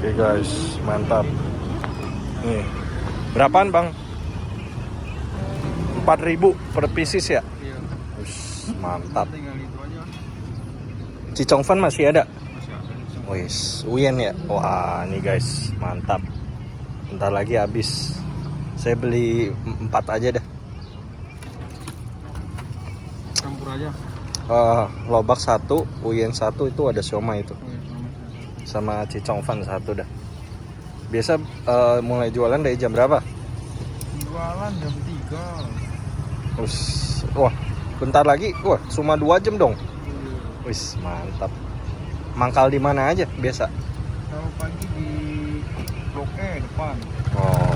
Oke guys, mantap. Nih, berapaan bang? 4.000 per pieces ya? Iya. Ush, mantap. Tinggal itu aja. Cicongfan masih ada? Masih ada. Wis, Uyen ya? Wah, nih guys, mantap. Bentar lagi habis. Saya beli 4 aja dah. Campur aja. Lobak 1, Uyen 1 itu ada siomay itu. Oh, iya, Sama Cicongfan 1 dah. Biasa mulai jualan dari jam berapa? jualan jam 3. Terus, wah, bentar lagi, wah, cuma 2 jam dong. Wis, mantap. Mangkal di mana aja biasa? Kalau pagi di Blok E depan. Oh,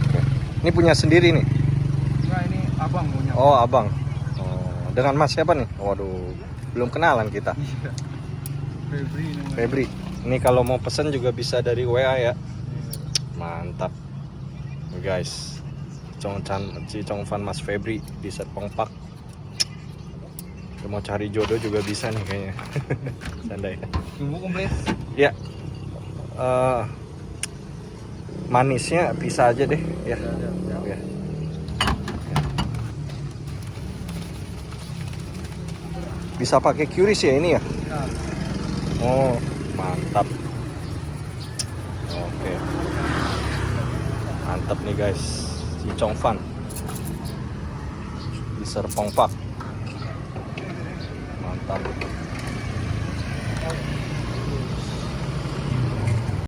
oke. Ini punya sendiri nih? Nah, ini abang punya. Oh, abang. Oh, dengan mas siapa nih? Waduh, belum kenalan kita. Iya. Febri namanya. Febri. Ini kalau mau pesen juga bisa dari WA ya. Iya. Mantap. Nih guys, Cicongfan Mas Febri di Serpong Park. Mau cari jodoh juga bisa nih kayaknya. Sandai. Tunggu komplit. Ya. Manisnya bisa aja deh ya. Ya. Bisa pakai QRIS ya ini ya? Nah, Oh, mantap. Oke. Mantap nih guys. Cicongfan di Serpong Park. Mantap.